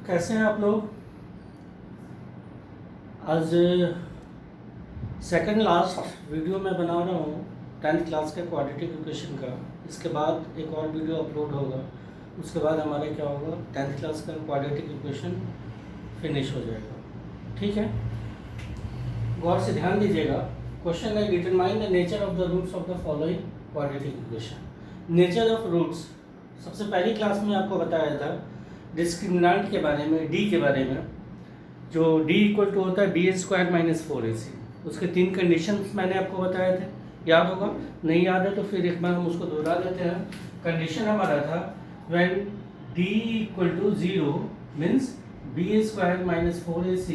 कैसे हैं आप लोग। आज सेकंड लास्ट वीडियो मैं बना रहा हूँ 10th क्लास के क्वाड्रेटिक इक्वेशन का। इसके बाद एक और वीडियो अपलोड होगा, उसके बाद हमारा क्या होगा 10th क्लास का क्वाड्रेटिक इक्वेशन फिनिश हो जाएगा। ठीक है, गौर से ध्यान दीजिएगा। क्वेश्चन है determine the nature of the roots of the following quadratic equation. Nature of roots सबसे पहली क्लास में आपको बताया था डिस्क्रिमिनेंट के बारे में, डी के बारे में, जो डी इक्वल टू होता है बी स्क्वायर माइनस 4ac। उसके 3 कंडीशंस मैंने आपको बताए थे, याद होगा। नहीं याद है तो फिर एक बार हम उसको दोहरा देते हैं। कंडीशन हमारा था when d equal to 0 means b square minus 4ac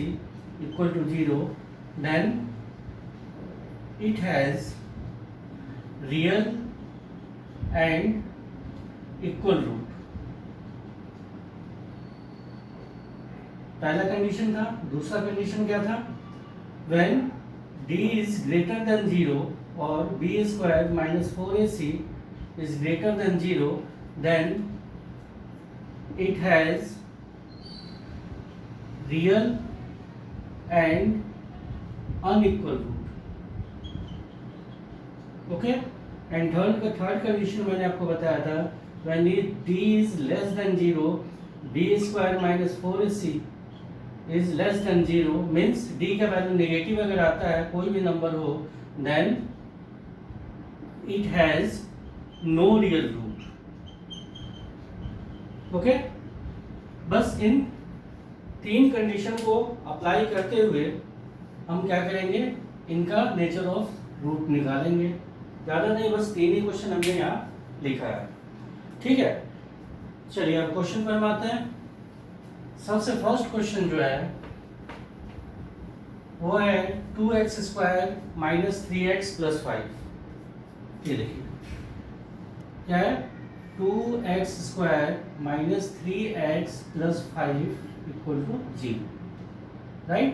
equal to 0, then it has real and equal root. पहला कंडीशन था। दूसरा कंडीशन क्या था, when d is greater than 0 और b square minus 4ac is greater than 0, then it has real and unequal root. Okay, and third condition मैंने आपको बताया था when d is less than 0 b square minus 4ac is less than 0 means d का value negative अगर आता है, कोई भी नंबर हो, then it has no real root. Okay, बस इन 3 कंडीशन को अप्लाई करते हुए हम क्या करेंगे, इनका नेचर ऑफ रूट निकालेंगे। ज़्यादा नहीं, बस 3 ही क्वेश्चन हमने यहाँ लिखा है। ठीक है, चलिए अब क्वेश्चन पर हम आते हैं। सबसे फर्स्ट क्वेश्चन जो है वो है 2x square minus 3x plus 5। ये देखिए क्या है, 2x square minus 3x plus 5 equal to 0, right.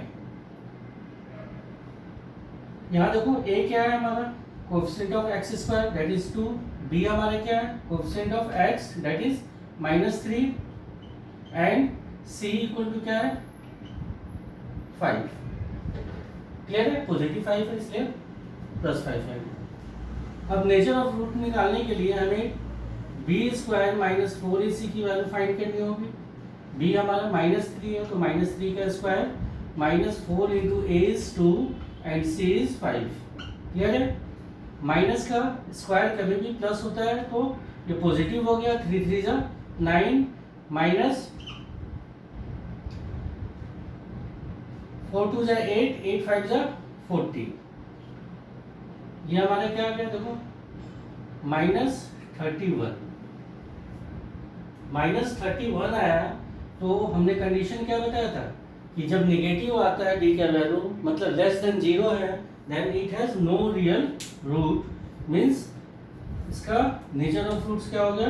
यहाँ देखो a क्या है हमारा, coefficient of x square that is 2, b हमारा क्या है, coefficient of x that is -3, and c equal to क्या है 5। क्लियर है, पॉजिटिव 5 है इसलिए प्लस 5 है। अब नेचर ऑफ रूट निकालने के लिए हमें बी स्क्वायर माइनस 4ac की वैल्यू फाइंड करनी होगी। b हमारा -3 है तो -3 का square minus 4 into a is 2 and c is 5। Clear है, माइनस का स्क्वायर कभी भी प्लस होता है तो ये पॉजिटिव हो गया। 3 3 जा 9 माइनस 4 2 जा 8 8 5 जा 40। ये हमारा क्या आ गया, देखो -31 आया। तो हमने कंडीशन क्या बताया था कि जब नेगेटिव आता है डी का वैल्यू, मतलब लेस देन 0 है, then it has no real root, means इसका नेचर ऑफ रूट्स क्या हो गया,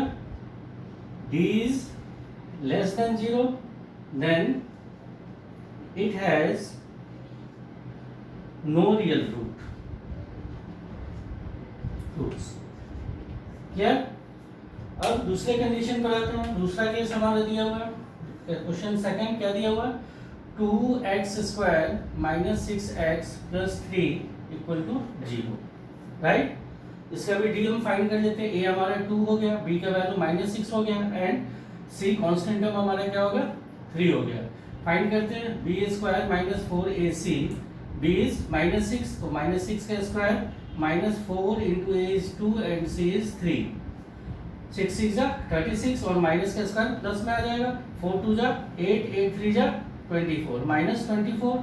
d is less than 0, then it has no real roots। Clear. अब दूसरे कंडीशन पर आते हैं। दूसरा केस हमारा दिया हुआ है, क्वेश्चन सेकंड क्या दिया हुआ है, 2x square minus 6x plus 3 equal to 0, right. इसका भी डी हम फाइंड कर लेते हैं। a हमारा 2 हो गया, b का वैल्यू -6 हो गया, एंड c कांस्टेंट टर्म हमारा क्या हो गया 3 हो गया। फाइंड करते हैं b square minus 4ac, b is -6 तो -6 का square -4 into a is 2 and c is 3। 6 6 जा 36 और माइनस का स्क्वायर प्लस में आ जाएगा। 4 2 जा 8 8 3 जा 24 -24,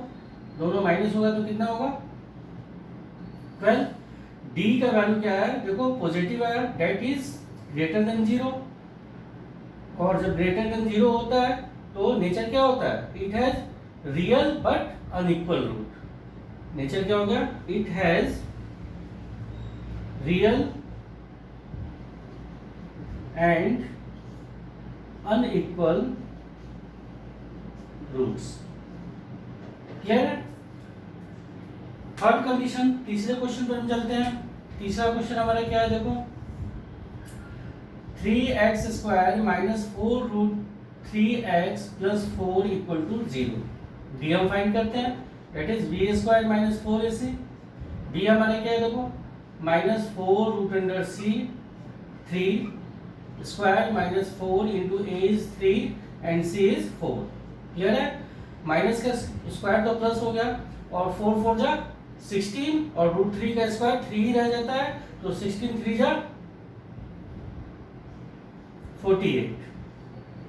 दोनों माइनस होगा तो कितना होगा 12। डी का वैल्यू क्या है, देखो पॉजिटिव आया, दैट इज ग्रेटर देन 0, और जब ग्रेटर देन 0 होता है तो नेचर क्या होता है, it has real but unequal root. Nature क्या हो गया, it has real and unequal roots. Clear है। थर्ड कंडीशन, तीसरे क्वेश्चन पर हम चलते हैं। तीसरा क्वेश्चन हमारा क्या है, देखो 3x square minus 4 root 3x plus 4 equal to 0। D हम फाइंड करते हैं, that is B square minus 4ac। B हमारे क्या है देखो, minus 4 root under c 3 square minus 4 into a is 3 and c is 4। Clear है? माइनस का square तो प्लस हो गया, और 4 4 जा 16, और रूट 3 का स्क्वायर 3 ही रह जाता है, तो 16 3 जा 48।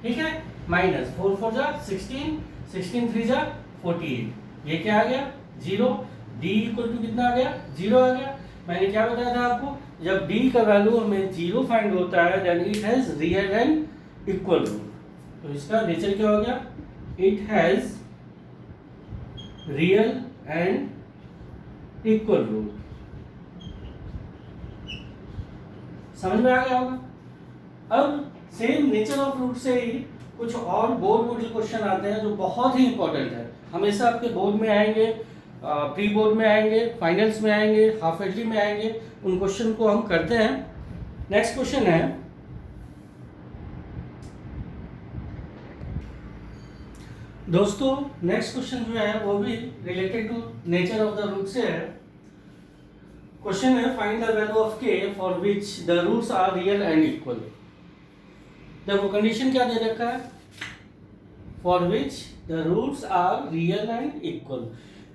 ठीक है, माइनस 4 4 जा 16, 16 3 जा 48। ये क्या आ गया? 0। डी इक्वल टू कितना आ गया? 0 आ गया। मैंने क्या बताया था आपको, जब डी का वैल्यू हमें 0 फाइंड होता है then it has real and equal root. तो इसका नेचर क्या हो गया? It has real and equal root. समझ में आ गया होगा। अब सेम नेचर ऑफ रूट से ही कुछ और बोर्ड मॉडल क्वेश्चन आते हैं जो बहुत ही इंपॉर्टेंट है, हमेशा आपके बोर्ड में आएंगे, प्री बोर्ड में आएंगे, फाइनल्स में आएंगे, हाफ ईयरली में आएंगे। उन क्वेश्चन को हम करते हैं। नेक्स्ट क्वेश्चन है, दोस्तों नेक्स्ट क्वेश्चन जो है वो भी related to nature of the root से है। क्वेश्चन है, find the value of k for which the roots are real and equal. देखो कंडीशन क्या दे रखा है, for which the roots are real and equal.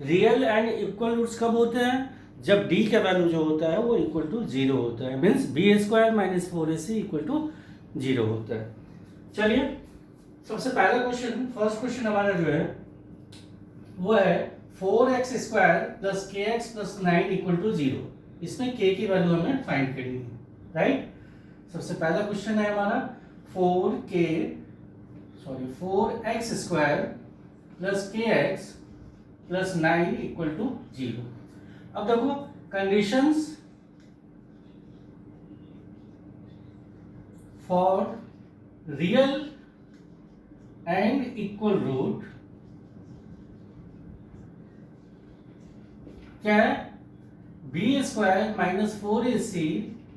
Real and equal roots कब होते हैं? जब डी का वैल्यू जो होता है वो इक्वल टू 0 होता है, means b square minus 4ac equal to 0 होता है। चलिए सबसे पहला क्वेश्चन, फर्स्ट क्वेश्चन हमारा जो है वो है 4x square plus k x plus 9 equal to 0। इसमें k की वैल्यू हमें फाइंड करनी है, राइट। सबसे पहला क्वेश्चन है हमारा 4x square plus k x plus 9 equal to 0। अब देखो conditions for real and equal root क्या है? B square minus 4ac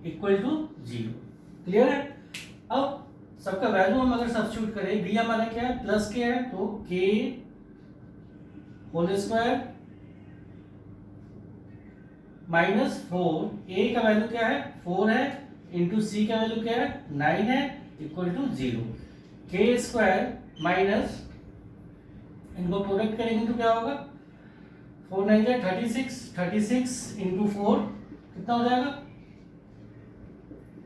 equal to 0। Clear है? अब सबका वैल्यू हम अगर सब्स्टिट्यूट करें, बी हमारा क्या है? प्लस के है, तो के होल स्क्वायर माइनस 4, ए का वैल्यू क्या है? 4 है, इंटू सी का वैल्यू क्या है? 9 है, इक्वल टू 0। के स्क्वायर माइनस, इनको प्रोडक्ट करेंगे तो क्या होगा? 4 9 जा 36, 36 इंटू 4 कितना हो जाएगा?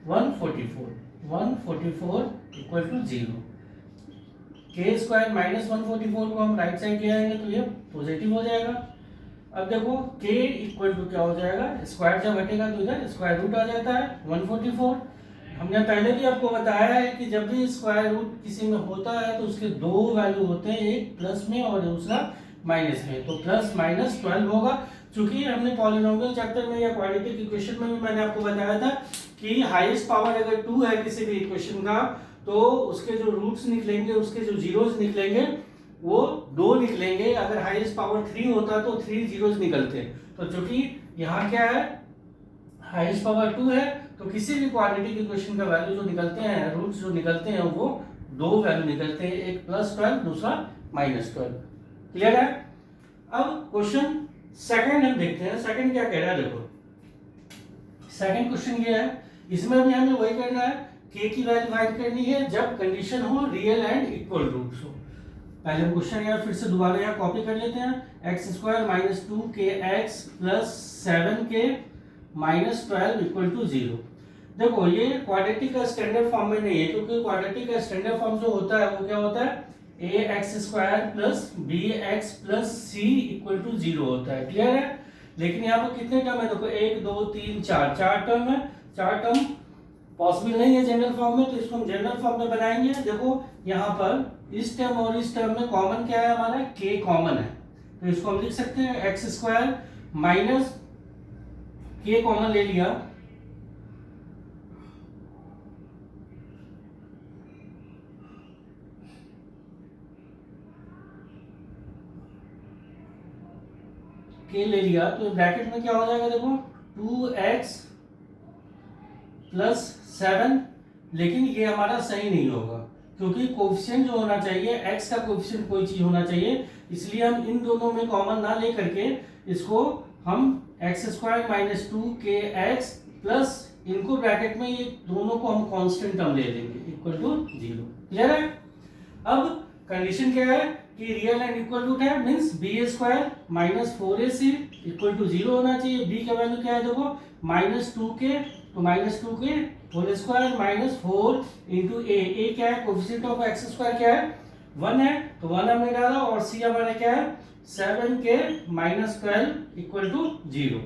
144, 144 इक्वल टू 0। के स्क्वायर माइनस 144 को हम राइट साइड ले आएंगे तो ये पॉजिटिव हो जाएगा। अब देखो k इक्वल टू क्या हो जाएगा? स्क्वायर जब हटेगा तो इधर स्क्वायर रूट आ जाता है 144। हमने पहले भी आपको बताया है कि जब भी स्क्वायर रूट किसी में होता है तो उसके दो वैल्यू होते हैं, एक प्लस में और दूसरा माइनस में। तो प्लस माइनस 12 होगा। चूंकि हमने पॉलिनोमियल चैप्टर में या क्वाड्रेटिक इक्वेशन में भी मैंने आपको बताया था कि हाईएस्ट पावर अगर 2 है किसी भी इक्वेशन का तो उसके जो रूट्स निकलेंगे, उसके जो जीरोस निकलेंगे वो 2 निकलेंगे। अगर हाईएस्ट पावर 3 होता तो 3 जीरोस निकलते। तो चूंकि यहाँ क्या है, हाईएस्ट पावर 2 है, तो किसी भी क्वाड्रेटिक इक्वेशन का वैल्यू जो निकलते हैं, रूट्स जो निकलते हैं वो 2 वैल्यू निकलते हैं, एक +12 दूसरा -12। क्लियर है? अब क्वेश्चन सेकंड हम देखते हैं। सेकंड क्या कह रहा है, देखो सेकंड क्वेश्चन ये है, इसमें भी हमें वही करना है, k की वैल्यू फाइंड करनी है जब कंडीशन हो रियल एंड इक्वल रूट्स हो। पहले हम क्वेश्चन यार फिर से दोबारा यहाँ कॉपी कर लेते हैं। x² - 2kx + 7k - 12 equal to 0। देखो ये क्वाड्रेटिक का स्टैंडर्ड फॉर्म में नहीं है, क्योंकि क्वाड्रेटिक का स्टैंडर्ड फॉर्म जो होता है वो क्या होता है? ax² + bx + c equal to 0 होता है। क्लियर है? लेकिन यहाँ पर कितने टर्म है? देखो 1 2 3 4, 4 टर्म है। 4 टर्म पॉसिबल नहीं है जनरल फॉर्म में, तो इसको हम जनरल फॉर्म में बनाएंगे। देखो यहाँ पर इस टर्म और इस टर्म में कॉमन क्या है हमारा? k कॉमन है, तो इसको हम लिख सकते हैं x² - k कॉमन ले लिया, k ले लिया, तो ब्रैकेट में क्या हो जाएगा? देखो 2x + 7, लेकिन ये हमारा सही नहीं होगा क्योंकि कोएफिशिएंट जो होना चाहिए x का कोएफिशिएंट कोई चीज होना चाहिए, इसलिए हम इन दोनों में कॉमन ना ले करके इसको हम एक्स स्क्वायर माइनस टू के एक्स प्लस इनको ब्रैकेट में ये दोनों को हम कांस्टेंट टर्म ले लेंगे इक्वल टू 0। क्लियर है? अब कंडीशन क्या है कि रियल एंड इक्वल टू है, means b square minus 4ac equal to 0 होना चाहिए। b का वैल्यू क्या है देखो माइनस 2k, तो minus 2k whole square minus 4 into A क्या है कोएफिशिएंट ऑफ एक्स स्क्वायर क्या है 1 है, तो 1 हमने डाला, और c हमारा क्या है 7k minus 12 equal to 0।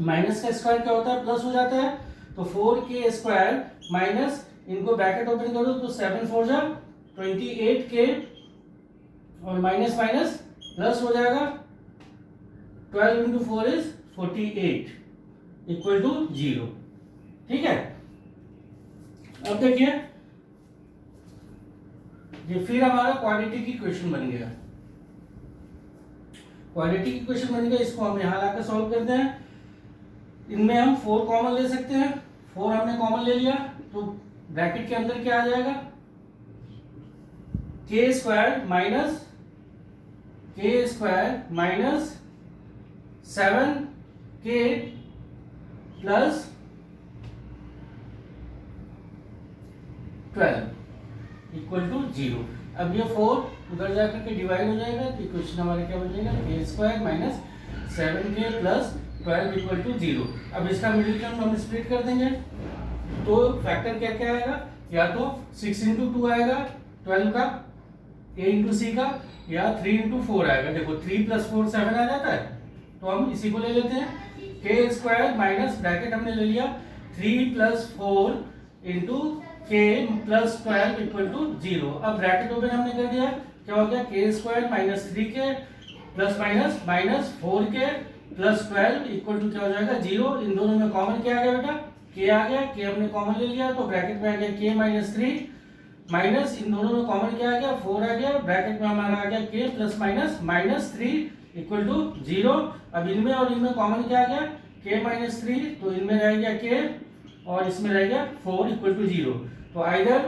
Minus का स्क्वायर क्या होता है प्लस हो जाता है, तो 4k स्क्वायर माइनस इनको ब्रैकेट ओपन करो तो 7 4 जा 28k और माइनस माइनस प्लस हो जाएगा 12 इंटू 4 इज 48 इक्वल टू 0। ठीक है? अब देखिए ये फिर हमारा क्वाड्रेटिक इक्वेशन बन गया। क्वाड्रेटिक इक्वेशन बन गया, इसको हम यहां लाकर सॉल्व करते हैं। इनमें हम 4 कॉमन ले सकते हैं, 4 हमने कॉमन ले लिया तो ब्रैकेट के अंदर क्या आ जाएगा k square minus 7k plus 12 equal to 0। अब ये 4 उधर जाकर के डिवाइड हो जाएगा तो इक्वेशन हमारा क्या बन जाएगा k square minus 7k plus 12 equal to 0। अब इसका मिडिल टर्म हम स्प्लिट कर देंगे तो फैक्टर क्या क्या आएगा, या तो 6 इंटू 2 आएगा 12 का a इंटू सी का, या 3 इंटू 4 आएगा। देखो 3 प्लस 4 7 आ जाता है, तो हम इसी को ले लेते हैं के स्क्वायर माइनस ब्रैकेट हमने ले लिया 3 प्लस 4 इंटू के प्लस 12 इक्वल टू 0। अब ब्रैकेट ओपन हमने कर दिया, क्या हो गया k square minus 3k plus minus minus 4k plus 12 equal to क्या हो जाएगा 0। इन दोनों में कॉमन क्या आ गया बेटा के आ गया, के हमने कॉमन ले लिया तो ब्रैकेट में आ गया के माइनस 3 माइनस इन दोनों में कॉमन क्या आ गया 4 आ गया, ब्रैकेट में हमारा आ गया k plus minus minus 3 equal to 0। अब इनमें और इनमें कॉमन क्या आ गया के माइनस 3, तो इनमें रह गया के और इसमें रह गया 4 इक्वल टू 0। तो आइदर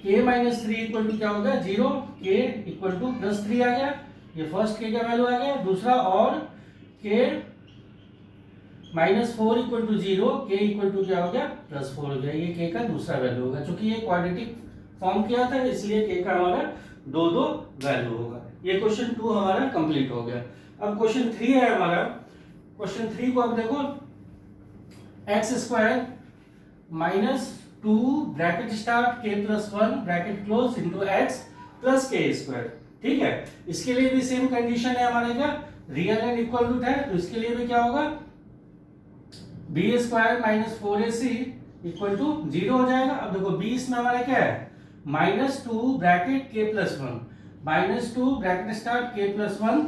के माइनस 3 इक्वल टू क्या हो गया 0, के इक्वल टू प्लस 3 आ गया, ये फर्स्ट के का वैल्यू आ गया। दूसरा और के माइनस 4 इक्वल टू 0, के इक्वल टू क्या हो गया प्लस 4 हो गया, ये के का दूसरा वैल्यू होगा। चूंकि ये क्वाड्रेटिक फॉर्म किया था इसलिए के का हमारा दो वैल्यू होगा। ये क्वेश्चन 2 हमारा कंप्लीट हो गया। अब क्वेश्चन 3 है हमारा। क्वेश्चन 3 को अब देखो X square minus 2 bracket start के plus 1 bracket close into x plus K square. ठीक है, इसके लिए भी सेम कंडीशन है हमारे क्या रियल एंड इक्वल रूट है, तो इसके लिए भी क्या होगा b square minus 4ac equal to 0 हो जाएगा। अब देखो बी इसमें हमारा क्या है माइनस 2 ब्रैकेट के प्लस 1 माइनस 2 ब्रैकेट स्टार्ट के प्लस 1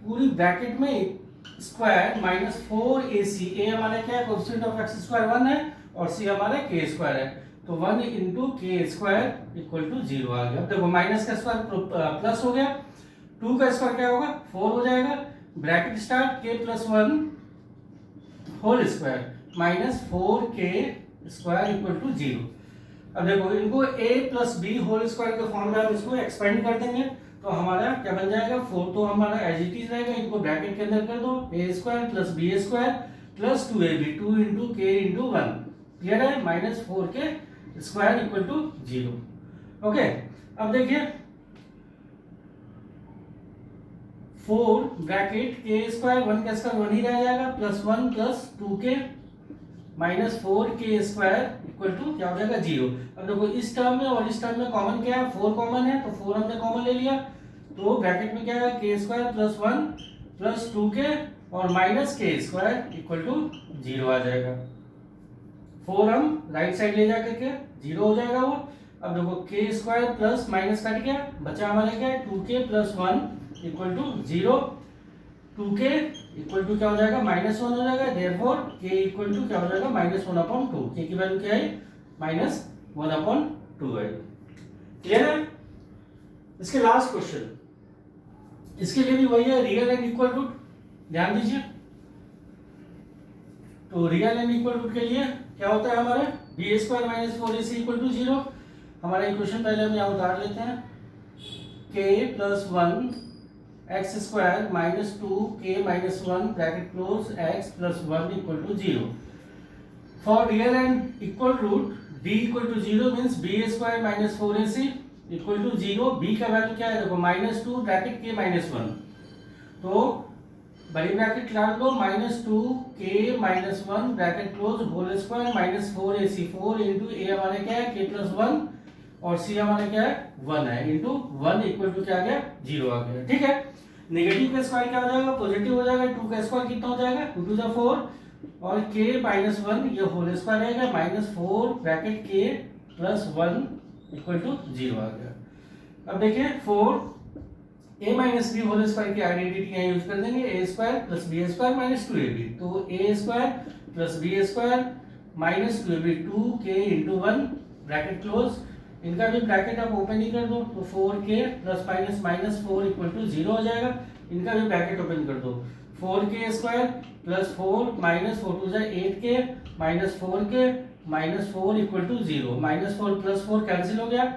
पूरी ब्रैकेट में स्क्वायर माइनस 4ac। ए हमारा क्या है कोएफिशिएंट ऑफ एक्स स्क्वायर 1 है और सी हमारा के स्क्वायर है, तो 1 इंटू के स्क्वायर इक्वल टू 0 आ गया। अब देखो माइनस का स्क्वायर प्लस हो गया, 2 का स्क्वायर क्या होगा 4 हो जाएगा, ब्रैकेट स्टार्ट के plus 1 whole square minus 4k square equal to 0। अब देखो इनको a plus B whole square के फॉर्म में हम इसको एक्सपेंड कर देंगे तो हमारा क्या बन जाएगा 4 तो हमारा एज इट इज रहेगा, इनको ब्रैकेट के अंदर कर दो a square plus B square plus 2ab 2 into k into 1 clear है minus 4k square equal to 0। Okay, अब देखिए 4 ब्रैकेट के स्क्वायर 1 का स्क्वायर 1 ही रह जाएगा plus 1 plus 2k minus 4k square equal to क्या हो जाएगा 0। अब देखो इस टर्म में और इस टर्म में कॉमन क्या है 4 कॉमन है, तो 4 हमने कॉमन ले लिया, तो ब्रैकेट में क्या है के स्क्वायर प्लस 1 प्लस 2k और माइनस के स्क्वायर इक्वल टू 0 आ जाएगा। 4 हम राइट साइड ले जाकर के 0 हो जाएगा वो। अब देखो के स्क्वायर प्लस माइनस कट गया, बचा हमारा क्या है 2k plus 1 equal to 0। 2k equal to क्या हो जाएगा माइनस 1 हो जाएगा, देयरफॉर k इक्वल टू क्या हो जाएगा माइनस 1/2। k की वैल्यू क्या है माइनस 1/2 है। क्लियर है? इसके लास्ट क्वेश्चन, इसके लिए भी वही है रियल एंड इक्वल रूट, ध्यान दीजिए। तो रियल एंड इक्वल रूट के लिए क्या होता है हमारे b square minus 4ac equal to 0। हमारा इक्वेशन पहले हम यहाँ उतार लेते हैं, k plus 1 x square minus 2k minus 1 bracket close x plus 1 equal to 0। For real and equal root d equal to 0 means b square minus 4ac equal to 0। b का value क्या है देखो, माइनस 2 ब्रैकेट k माइनस 1, तो बड़ी bracket डाल दो, minus 2k minus 1 bracket close whole square minus 4ac, 4 into a हमारे क्या है k प्लस 1 और c हमारे क्या है 1 है, इंटू 1 इक्वल टू क्या आ गया 0 आ गया। ठीक है, नेगेटिव का स्क्वायर क्या हो जाएगा, पॉजिटिव हो जाएगा, 2 का स्क्वायर कितना हो जाएगा 2 टू द 4 और k माइनस 1 ये होल स्क्वायर रहेगा, minus 4 bracket k plus 1 equal to 0 आ गया। अब देखिए 4 a minus B whole square की आइडेंटिटी यहाँ यूज कर देंगे, a square plus B square minus 2ab, तो a square plus B square minus 2ab 2k into 1 bracket close, इनका भी ब्रैकेट आप ओपन ही कर दो, तो 4k plus minus minus 4 equal to 0 हो जाएगा, इनका भी ब्रैकेट ओपन कर दो, 4k square plus 4 minus 4 two 8k minus 4k minus 4 equal to 0, minus 4 plus 4 cancel हो गया।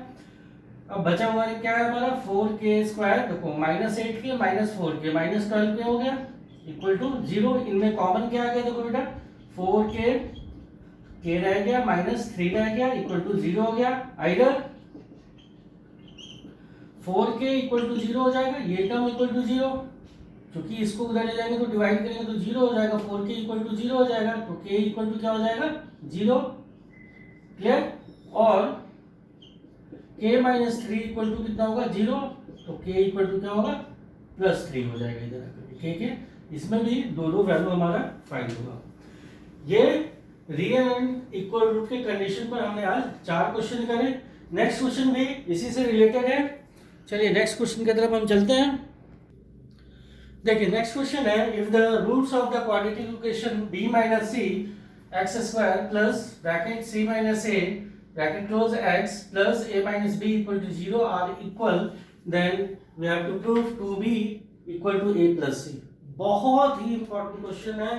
अब बचा हुआ क्या है हमारा 4k स्क्वायर, देखो minus 8k minus 4k minus 12k हो गया इक्वल टू 0। इनमें कॉमन क्या आ गया देखो बेटा, 4k k रह गया माइनस 3 रह गया इक्वल टू 0 हो गया। आइदर 4k इक्वल टू 0 हो जाएगा, ये टर्म इक्वल टू 0, क्योंकि इसको उधर ले जाएंगे तो डिवाइड करेंगे तो 0 हो जाएगा, 4k इक्वल टू 0 हो जाएगा, तो k इक्वल टू क्या हो जाएगा 0। क्लियर, और k माइनस 3 इक्वल टू कितना होगा 0, तो k इक्वल टू क्या होगा प्लस 3 हो जाएगा इधर आकर। ठीक है, इसमें भी दोनों वैल्यू हमारा फाइंड होगा। ये रियल एंड इक्वल रूट के कंडीशन पर हमने आज 4 क्वेश्चन करे। नेक्स्ट क्वेश्चन भी इसी से रिलेटेड है, चलिए नेक्स्ट क्वेश्चन की तरफ हम चलते हैं। देखिए नेक्स्ट क्वेश्चन है, if the roots of the quadratic equation b minus c x square plus bracket c minus a bracket close x plus a minus b equal to 0 are equal, then we have to prove 2b equal to a plus c। बहुत ही important question है,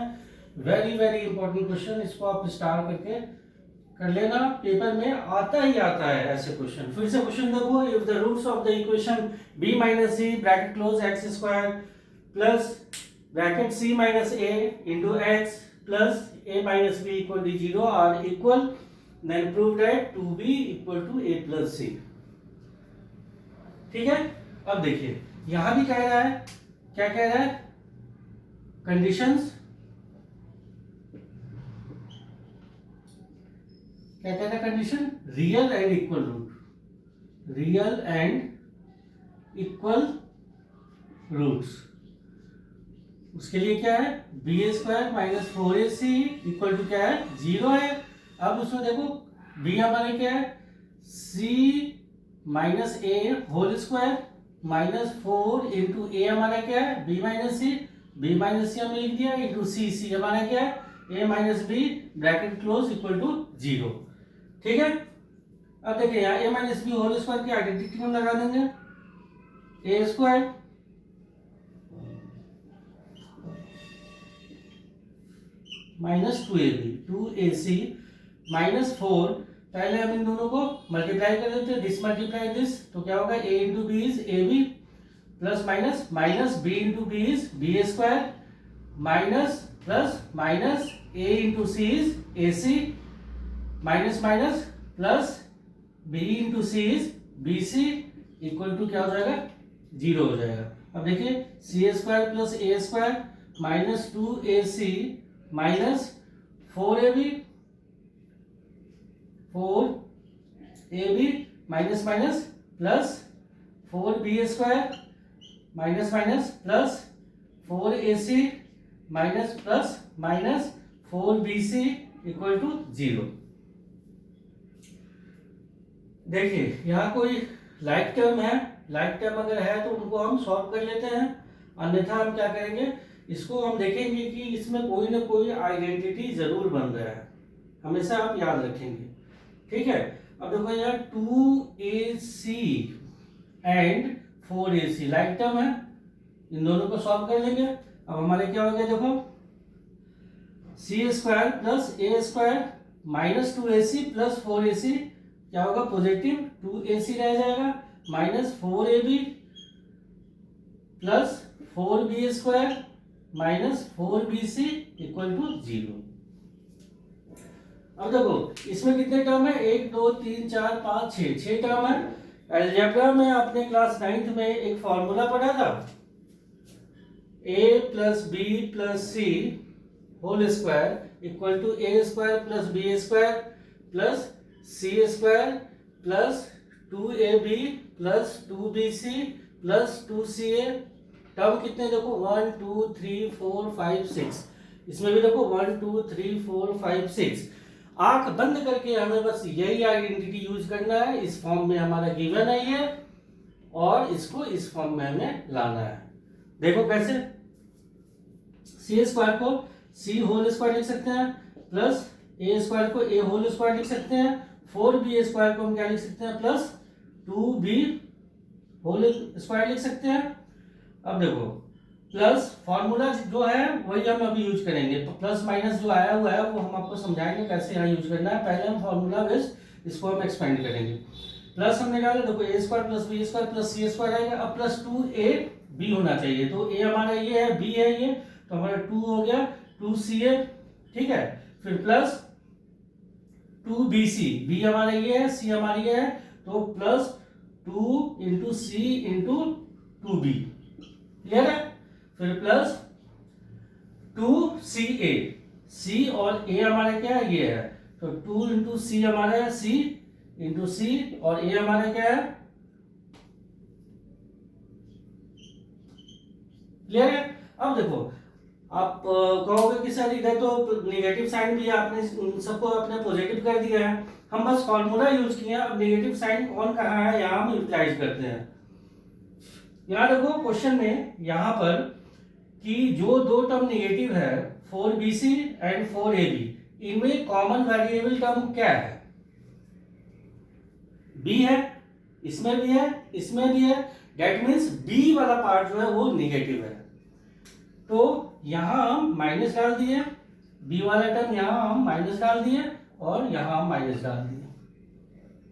very very important question, इसको आप star करके कर लेना, paper में आता ही आता है ऐसे क्वेश्चन। फिर से क्वेश्चन देखो, if the roots of the equation b minus c bracket close x square plus bracket c minus a into x plus a minus b equal to 0 are equal, then prove that 2b equal to a plus c। ठीक है, अब देखिए यहां भी कह रहा है, क्या कह रहा है, कंडीशंस क्या कह रहा है, condition real and equal root, real and equal roots, उसके लिए क्या है B square minus 4ac equal to क्या है 0 है। अब उसमें देखो b हमारे क्या है c minus a whole square minus 4 into a हमारा क्या है b माइनस c हमने लिख दिया इंटू c हमारा क्या है a minus b bracket close equal to 0। ठीक है, अब देखिए यहाँ a minus b whole square की आइडेंटिटी हम लगा देंगे, a square minus 2ac minus 4, पहले हम इन दोनों को मल्टीप्लाई कर देते हैं, दिस मल्टीप्लाई दिस, तो क्या होगा a into B is A B plus minus minus b into B is B square minus plus minus a into C is A C minus minus plus b into C is B C equal to क्या हो जाएगा 0 हो जाएगा। अब देखिए C square plus A square minus 2ac minus 4ab minus minus plus 4b square minus minus plus 4ac minus plus minus 4bc equal to 0। देखिए यहाँ कोई लाइक टर्म है, लाइक टर्म अगर है तो उनको हम सॉल्व कर लेते हैं, अन्यथा हम क्या करेंगे, इसको हम देखेंगे कि इसमें कोई ना कोई आइडेंटिटी जरूर बन रहा है, हमेशा आप याद रखेंगे। ठीक है, अब देखो यार 2ac and 4ac like term है, इन दोनों को सॉल्व कर लेंगे। अब हमारे क्या हो गया देखो, C square plus A square minus 2ac plus 4ac क्या होगा, पॉजिटिव 2ac रह जाएगा, minus 4ab plus 4b square minus 4bc equal to 0। अब देखो इसमें कितने टर्म है, 1 2 3 4 5 6 टर्म है। अलजेब्रा में आपने क्लास 9th में एक फॉर्मूला पढ़ा था, a plus b plus c whole square equal to a square plus B square plus C square plus 2ab plus 2bc plus 2ca। Term कितने देखो 1 2 3 4 5 6, इसमें भी देखो 1 2 3 4 5 6। आंख बंद करके हमें बस यही आइडेंटिटी यूज करना है, इस फॉर्म में हमारा गिवन है ये, और इसको इस फॉर्म में हमें लाना है। देखो कैसे, सी स्क्वायर को सी होल स्क्वायर लिख सकते हैं, प्लस ए स्क्वायर को ए होल स्क्वायर लिख सकते हैं, 4b स्क्वायर को हम क्या लिख सकते हैं, प्लस 2b होल स्क्वायर लिख सकते हैं। अब देखो प्लस फॉर्मूला जो है वही हम अभी यूज करेंगे, तो प्लस माइनस जो आया हुआ है वो हम आपको समझाएंगे कैसे यहाँ यूज करना है। पहले हम फॉर्मूला बेस्ड इसको हम एक्सपेंड करेंगे। प्लस हमने डाला, देखो A square plus B square plus C square आएगा, अब प्लस 2ab होना चाहिए, तो ए हमारा ये है, बी है ये, तो हमारा 2 हो गया 2ca, ठीक है। फिर प्लस 2bc, बी हमारा ये है, सी हमारी ये है, तो प्लस 2 इंटू सी इंटू 2b, क्लियर है। फिर प्लस 2ca, c और a हमारे क्या है, ये है, तो 2 इंटू सी हमारा है, c इंटू सी, और a हमारा क्या है, क्लियर है। अब देखो आप कहोगे कि सर इधर तो नेगेटिव साइन भी है, आपने सबको अपने पॉजिटिव कर दिया है, हम बस फॉर्मूला यूज किए हैं, अब नेगेटिव साइन कौन कहाँ है यहाँ हम यूटिलाइज करते हैं। यहाँ देखो क्वेश्चन में यहाँ पर कि जो दो टर्म नेगेटिव है 4bc एंड 4ab, इनमें कॉमन वेरिएबल टर्म क्या है, b है, इसमें भी है, इसमें भी है, दैट मीन्स b वाला पार्ट जो है वो नेगेटिव है, तो यहां हम माइनस डाल दिए, b वाला टर्म यहां हम माइनस डाल दिए और यहां हम माइनस डाल दिए,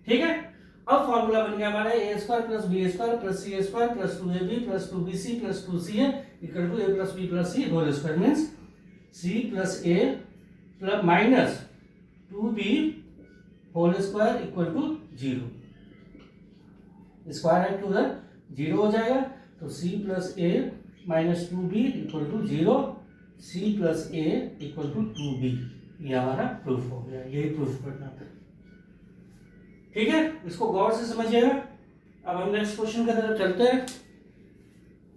ठीक है। अब फॉर्मूला बन गया हमारा a square plus B square plus C square plus 2ab plus 2bc plus 2ca equal to a plus b plus c whole square, means c plus a plus minus 2b whole square equal to 0, square है 2 0 हो जाएगा, तो c plus a minus 2b equal to 0, c plus a equal to 2b, ये हमारा proof हो गया, यही proof करना था, ठीक है। इसको गौर से समझिएगा। अब हम नेक्स्ट क्वेश्चन की तरफ चलते हैं।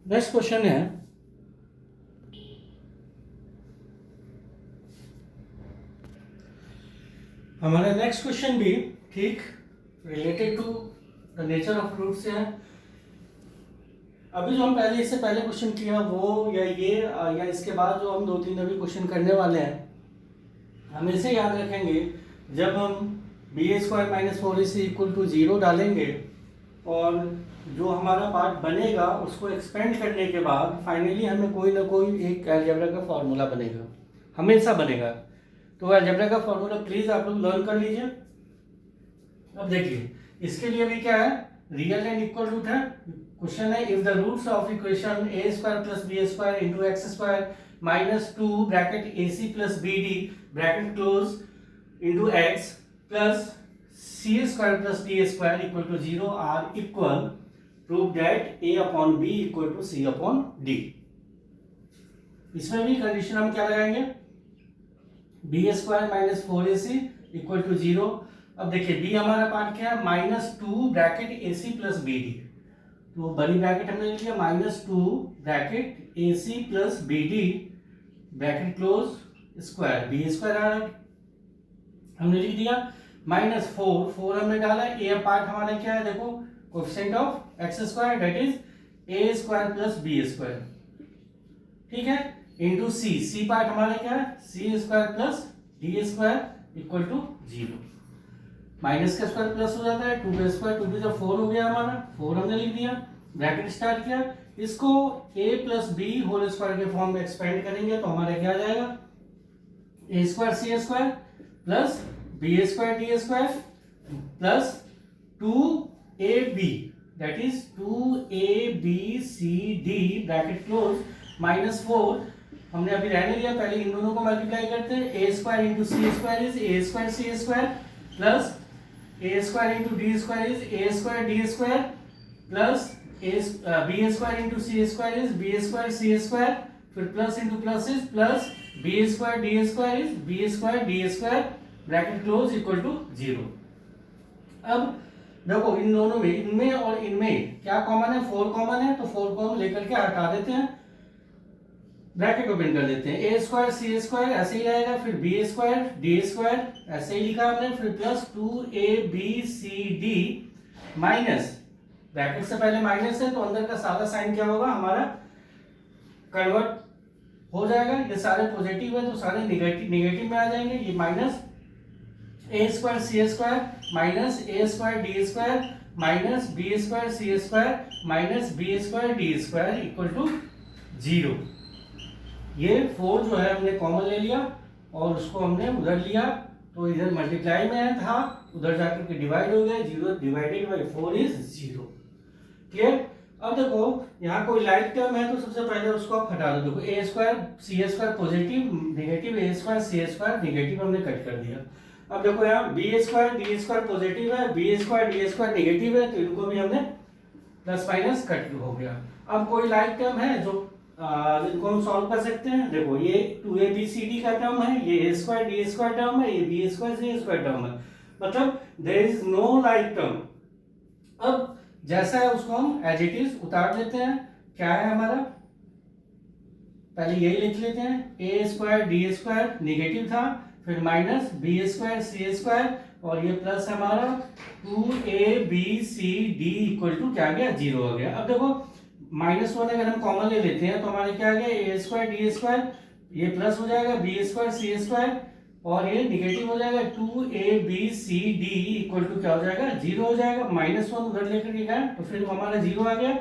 नेक्स्ट क्वेश्चन है, हमारा नेक्स्ट क्वेश्चन भी ठीक related to the nature of fruit से है। अभी जो हम पहले इससे पहले क्वेश्चन किया वो या ये या इसके बाद जो हम 2-3 अभी क्वेश्चन करने वाले हैं, हम इसे याद रखेंगे जब हम b square minus 4ac equal to 0 डालेंगे और जो हमारा पार्ट बनेगा उसको एक्सपेंड करने के बाद फाइनली हमें कोई ना कोई एक अलजेब्रा का फॉर्मूला बनेगा, हमेशा बनेगा। तो अलजेब्रा का फॉर्मूला प्लीज आप लोग लर्न कर लीजिए। अब देखिए इसके लिए भी क्या है, रियल एंड इक्वल रूट है। क्वेश्चन है if the roots of equation a square plus B square into x square minus 2 bracket ac plus bd bracket close into x plus C square plus d square equal to 0 are equal, prove that a upon b equal to c upon d। इसमें भी condition हम क्या लगाएंगे, b square minus 4ac equal to 0। अब देखिए b हमारा part क्या है, minus 2 bracket ac plus bd, तो बड़ी ब्रैकेट हमने लिख लिया, minus 2 bracket ac plus bd bracket close square b square आ रहा है, हमने लिख दिया, माइनस 4 हमने डाला, a पार्ट हमारा क्या है देखो, coefficient of x square that is a square plus b square, ठीक है, इंटू c पार्ट हमारा क्या है, c square plus d square equal to 0, minus का स्क्वायर प्लस हो जाता है, 2 का स्क्वायर 2 का 4 हो गया हमारा, 4 हमने लिख दिया, ब्रैकेट स्टार्ट किया, इसको a plus b whole square के फॉर्म में एक्सपेंड करेंगे तो हमारा क्या आ जाएगा, a square c square plus B square D square plus 2ab, that is 2abcd bracket close minus 4, हमने अभी रहने दिया, पहले इन दोनों को मल्टीप्लाई करते हैं, A square into C square is A square C square plus A square into D square is A square D square plus B square into C square is B square C square, फिर plus into plus is plus B square D square is B square D square bracket close equal to 0। अब देखो इन दोनों में, इनमें और इनमें क्या common है, 4 कॉमन है, तो 4 को हम लेकर के हटा देते हैं, ब्रैकेट ओपन कर देते हैं, ए स्क्वायर सी स्क्वायर ऐसे ही रहेगा, फिर बी स्क्वायर डी स्क्वायर ऐसे ही लिखा हमने, फिर प्लस 2abcd माइनस, ब्रैकेट से पहले माइनस है तो अंदर का सादा साइन क्या होगा हमारा कन्वर्ट हो जाएगा, ये सारे पॉजिटिव है तो सारे निगेटिव में आ जाएंगे, ये minus A square C square minus A square D square minus B square C square minus B square D square equal to 0। ये 4 जो है हमने कॉमन ले लिया और उसको हमने उधर लिया, तो इधर मल्टीप्लाई में था, उधर जाकर के डिवाइड हो गया, 0 डिवाइडेड बाय 4 इज 0। क्लियर? अब देखो यहाँ कोई लाइक टर्म है तो सबसे पहले उसको आप हटा दो, देखो A square C square positive negative, A square C square negative हमने कट कर दिया। अब देखो यहाँ B square D square positive है, B square D square negative है, तो इनको भी हमने प्लस माइनस कट हो गया। अब कोई लाइक टर्म है जो जिनको हम सॉल्व कर सकते हैं, देखो ये 2abcd का टर्म है, ये A square D square term है, ये B square C square term है, मतलब there is no like term. अब जैसा है उसको हम एज इट इज उतार लेते हैं, क्या है हमारा, पहले यही लिख लेते हैं, A square D square negative था, फिर minus B square C square और ये प्लस हमारा 2abcd इक्वल टू क्या आ गया 0 आ गया। अब देखो -1 अगर हम कॉमन ले लेते हैं तो हमारे क्या आ गया, ए स्क्वायर डी स्क्वायर, ये प्लस हो जाएगा बी स्क्वायर सी स्क्वायर और ये निगेटिव हो जाएगा, 2abcd इक्वल टू क्या हो जाएगा 0 हो जाएगा, -1 उधर लेकर के गए तो फिर हमारा 0 आ गया।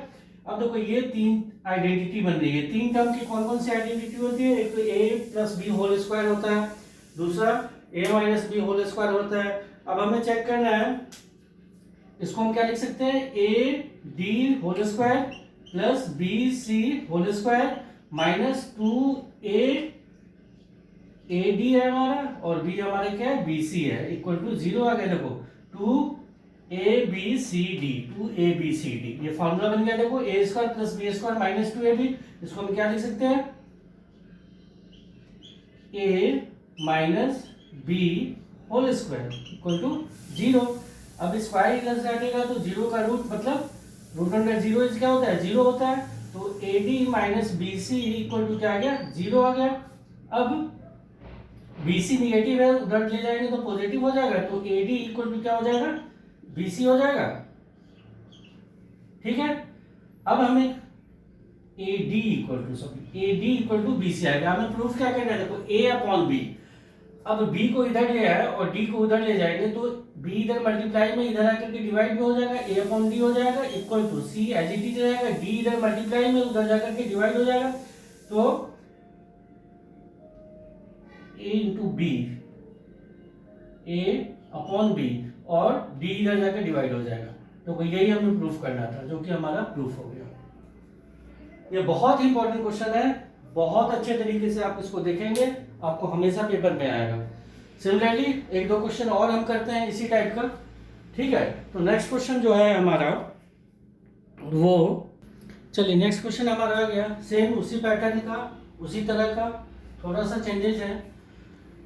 अब देखो ये 3 आइडेंटिटी बन रही है, 3 टर्म की कौन कौन सी आइडेंटिटी होती है, एक तो a plus B whole square होता है, दूसरा a minus B whole square होता है। अब हमें चेक करना है, इसको हम क्या लिख सकते हैं, a d whole square plus B C whole square minus 2a D है हमारा और b हमारे क्या है bc है, इक्वल टू 0 आ गया। देखो 2abcd ये फॉर्मूला बन गया। देखो a square plus B square minus 2ab, इसको हम क्या लिख सकते हैं, a minus B whole square equal to 0। अब स्क्वायर इधर से हटेगा तो 0 का रूट मतलब रूट अंडर 0 इज क्या होता है 0 होता है, तो AD minus BC equal to क्या आ गया 0 आ गया। अब BC निगेटिव है, उधर ले जाएंगे तो पॉजिटिव हो जाएगा, तो AD इक्वल टू क्या हो जाएगा BC हो जाएगा। ठीक है, अब हमें AD इक्वल टू BC आएगा। हमें प्रूफ क्या करना है, देखो A अपॉन B, अब B को इधर ले आए और D को उधर ले जाएंगे तो B इधर मल्टीप्लाई में इधर आकर के डिवाइड में हो जाएगा, A अपॉन D हो जाएगा equal to C as it is रहेगा, D इधर मल्टीप्लाई में उधर जाकर के डिवाइड हो जाएगा, तो A into B, A upon B और D इधर जाकर डिवाइड हो जाएगा। तो यही हमें प्रूफ करना था, जो कि हमारा प्रूफ हो गया। ये बहुत ही इंपॉर्टेंट क्वेश्चन है, बहुत अच्छे तरीके से आप इसको देखेंगे, आपको हमेशा पेपर में आएगा। सिमिलरली एक दो क्वेश्चन और हम करते हैं इसी टाइप का। ठीक है, तो नेक्स्ट क्वेश्चन जो है हमारा वो, चलिए नेक्स्ट क्वेश्चन हमारा आ गया सेम उसी पैटर्न का, उसी तरह का, थोड़ा सा चेंजेस है।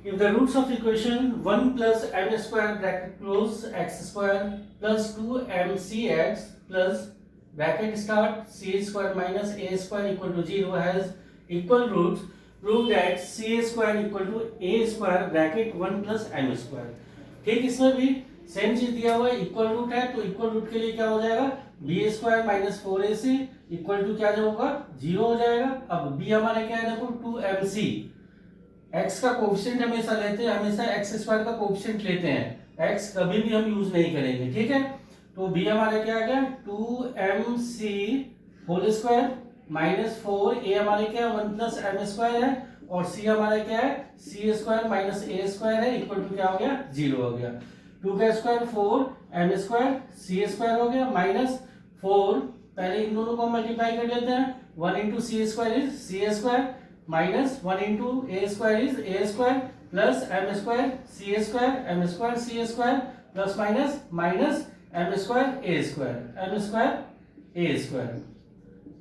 If the roots of equation 1 plus m square bracket close x square plus 2mcx plus bracket start c square minus a square equal to 0 has equal roots, prove that c square equal to a square bracket 1 plus m square. ठीक, इसमें भी same चीज दिया हुआ है, equal root है, तो equal root के लिए क्या हो जाएगा b square minus 4ac equal to क्या जो होगा 0 हो जाएगा। अब b हमारे क्या है, देखो 2mc, x का कोएफिशिएंट हमेशा लेते हैं, हमेशा x स्क्वायर का कोएफिशिएंट लेते हैं, x कभी भी हम यूज नहीं करेंगे। ठीक है, तो b हमारे क्या आ गया 2mc whole square minus 4, a हमारे क्या 1 प्लस m स्क्वायर है और सी हमारा क्या है, C square minus A square है, इक्वल टू क्या हो गया, 0 हो गया। 2 का square 4 M square C square हो गया, माइनस 4, पहले इन दोनों को मल्टीप्लाई कर लेते हैं, 1 into C square is C square, minus 1 into A square is A square, plus M square C square, M square C square, plus minus minus M square A square, M square A square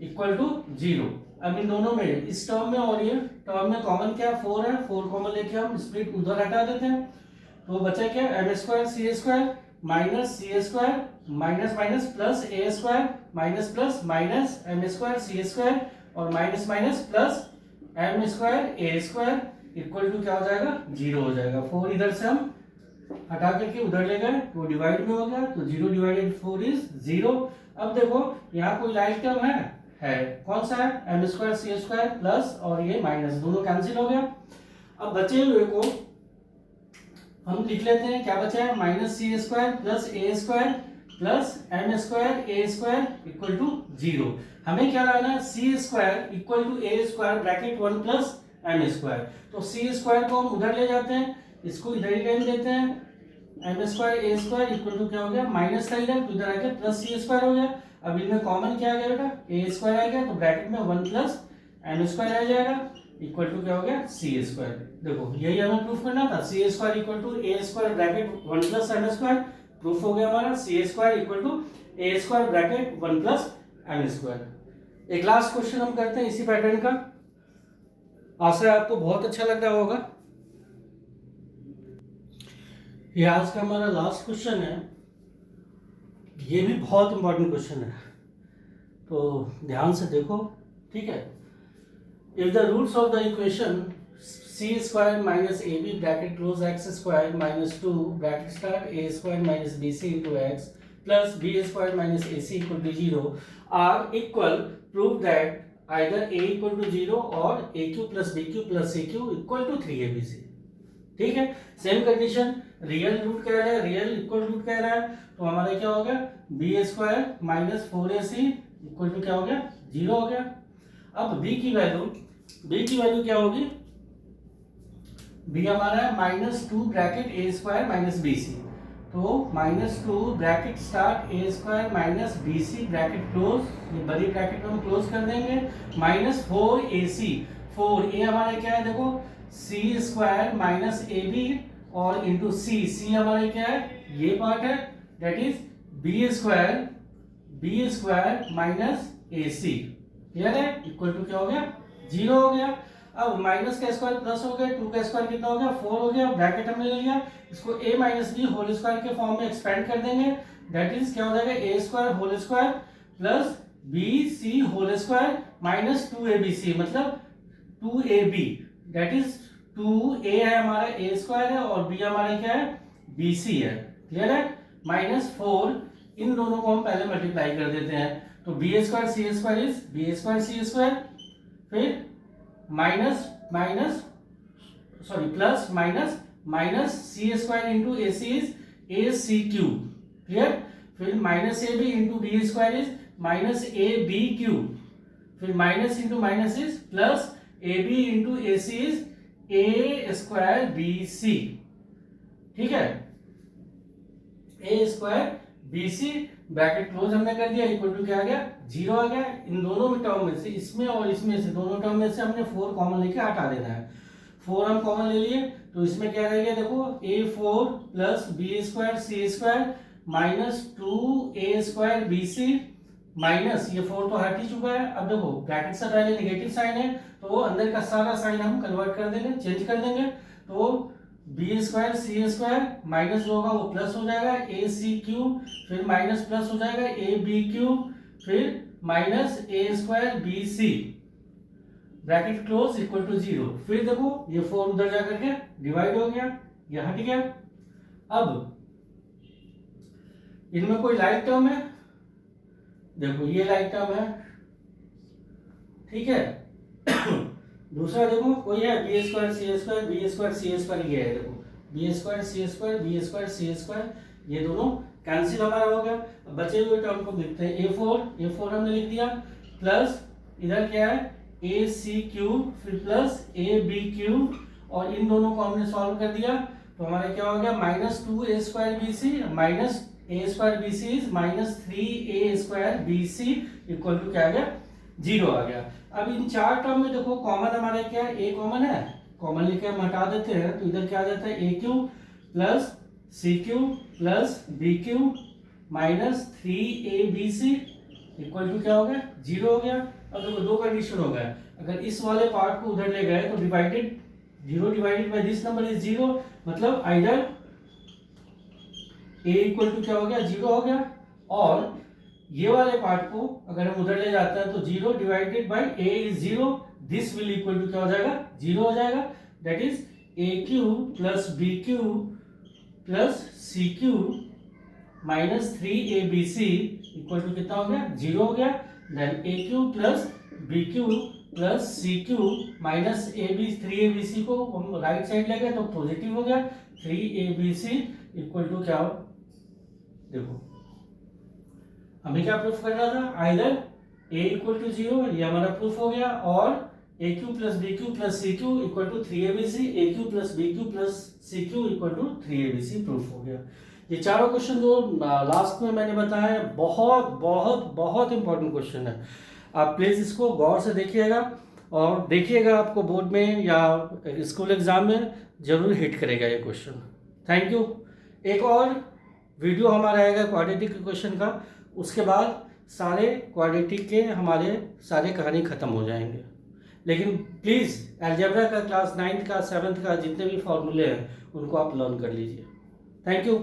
equal to 0। अब इन दोनों में, इस term में और ये term में common क्या, 4 है, 4 कॉमन लेके हम स्प्लिट उधर हटा देते हैं, तो बचा क्या, M square C square minus C square minus minus plus A square minus plus minus M square C square और minus minus plus M square A square equal to क्या हो जाएगा, 0 हो जाएगा। 4 इधर से हम हटा करके उधर ले गए तो डिवाइड में हो गया, तो 0 डिवाइडेड 4 इज 0। अब देखो यहाँ कोई लाइक टर्म है कौन सा है, M square C square plus और ये माइनस, दोनों कैंसिल हो गया। अब बचे हुए को हम लिख लेते हैं, क्या बचा है, minus C square plus A square plus M square A square equal to 0। हमें क्या लाना है, C square equal to A square bracket 1 plus M square, तो सी स्क्वायर को हम उधर ले जाते हैं, इसको इधर ही रहने देते हैं, M square A square equal to क्या हो गया, माइनस था इधर तो इधर आ गया प्लस सी स्क्वायर हो गया। अब इनमें कॉमन क्या आ गया बेटा, ए स्क्वायर आ गया, तो ब्रैकेट में 1 प्लस एम स्क्वायर आ जाएगा इक्वल टू क्या हो गया, सी स्क्वायर। देखो यही हमें प्रूफ करना था, C square equal to A square bracket 1 plus M square, proof हो गया हमारा C square equal to A square bracket 1 plus M square. एक लास्ट क्वेश्चन हम करते हैं इसी पैटर्न का, आशा है आपको बहुत अच्छा लग रहा होगा। ये आज का हमारा लास्ट क्वेश्चन है, ये भी बहुत इंपॉर्टेंट क्वेश्चन है, तो ध्यान से देखो, ठीक है। If the roots of the equation c square minus ab bracket close x square minus 2 bracket start a square minus bc into x plus b square minus ac equal to 0 are equal, prove that either a equal to 0 or aq plus bq plus cq equal to 3abc। ठीक है, same condition, real root कह रहा है, real equal root कह रहा है, तो हमारा क्या हो गया, B square minus 4ac equal to क्या हो गया, 0 हो गया। अब b की वैल्यू क्या होगी, b हमारा है -2 bracket A square minus B C, तो -2 bracket start A square minus B C bracket close, ये बड़ी ब्रैकेट हम क्लोज कर देंगे, -4ac, 4a हमारा क्या है, देखो C square minus A B और इंटू सी हमारा क्या है, ये पार्ट है, that is B square minus A C, clear है, इक्वल टू क्या हो गया, 0 हो गया। अब माइनस का स्क्वायर प्लस हो गया, 2 का स्क्वायर कितना हो गया, 4 हो गया, ब्रैकेट हमने ले लिया, इसको a minus B whole square के फॉर्म में एक्सपेंड कर देंगे, दैट इज क्या हो जाएगा, a square whole square plus B C whole square minus 2abc, मतलब 2ab, दैट इज 2a है हमारा a स्क्वायर है और b हमारा क्या है, bc है, क्लियर है, माइनस 4, इन दोनों को हम पहले मल्टीप्लाई कर देते हैं, तो B square C square is B square C square, फिर plus minus C square into A C is A C cube, clear, फिर minus A B into B square is minus A B cube, फिर minus into minus is plus A B into A C is A square B C, ठीक है, A square B C bracket close हमने कर दिया, equal to क्या आ गया, 0 आ गया। इन दोनों में टर्म में से, इसमें और इसमें से, दोनों टर्म में से हमने 4 कॉमन लेके हटा देना है, 4 हम कॉमन ले लिए, तो इसमें क्या रहेगा, देखो a4 plus B square C square minus 2a square B C, minus ये 4 तो हट ही चुका है। अब देखो ब्रैकेट से पहले नेगेटिव साइन है, तो वो अंदर का सारा साइन हम कन्वर्ट कर देंगे, चेंज कर देंगे, तो B square C square minus जो होगा वो प्लस हो जाएगा, ए सी क्यूब, फिर माइनस प्लस हो जाएगा ए बी क्यूब, फिर minus A square B C, bracket close equal to 0। फिर देखो ये 4 उधर जाकर के डिवाइड हो गया, ये हट गया। अब इनमें कोई लाइक टर्म है, देखो ये लाइक टर्म है, ठीक है। दूसरा देखो कोई है B square C square, B square C square, ये है देखो B square C square, B square C square, ये दोनों कैंसिल हमारा हो गया। अब बचे हुए टर्म को लिखते हैं, ए फोर हमने लिख दिया, प्लस इधर क्या है ए सी क्यूब फिर प्लस ए बी क्यूब, और इन दोनों को हमने सॉल्व कर दिया तो हमारा क्या हो गया minus 2a² bc minus a² bc is minus 3a² bc equal to क्या आ गया 0 आ गया। अब इन चार टर्म में देखो कॉमन हमारा क्या है, a कॉमन है, कॉमन लेके हम हटा देते हैं तो इधर क्या आ जाता है a cube plus C cube plus B cube minus 3abc equal to क्या हो गया 0 हो गया। अब देखो दो कंडीशन हो गया, अगर इस वाले पार्ट को उधर ले गए तो divided 0 divided by this number is 0, मतलब आइदर a इक्वल टू क्या हो गया 0 हो गया, और ये वाले पार्ट को अगर हम उधर ले जाते हैं तो 0 divided by a is 0, this will equal to क्या हो जाएगा 0 हो जाएगा, that is a cube plus B cube plus C cube minus 3abc equal to कितना हो गया 0 हो गया। Then a cube plus B cube plus C cube minus 3abc को हम राइट साइड ले गए तो पॉजिटिव हो गया, 3abc इक्वल टू क्या हो, देखो हमें क्या प्रूफ करना था, आइदर a इक्वल टू 0 ये हमारा प्रूफ हो गया, और a cube plus B cube plus C cube equal to 3abc, a cube plus B cube plus C cube equal to 3abc proof हो गया। ये चारों क्वेश्चन जो लास्ट में मैंने बताया बहुत बहुत बहुत इंपॉर्टेंट क्वेश्चन है, आप प्लीज़ इसको गौर से देखिएगा और देखिएगा, आपको बोर्ड में या स्कूल एग्जाम में जरूर हिट करेगा ये क्वेश्चन। Thank you. एक और वीडियो हमारा आएगा क्वाड्रेटिक क्वेश्चन का, उसके बाद सारे क्वाड्रेटिक के हमारे सारे कहानी ख़त्म हो जाएंगे। लेकिन प्लीज़ अलजेब्रा का क्लास 9th का 7th का जितने भी फॉर्मूले हैं उनको आप लर्न कर लीजिए। Thank you.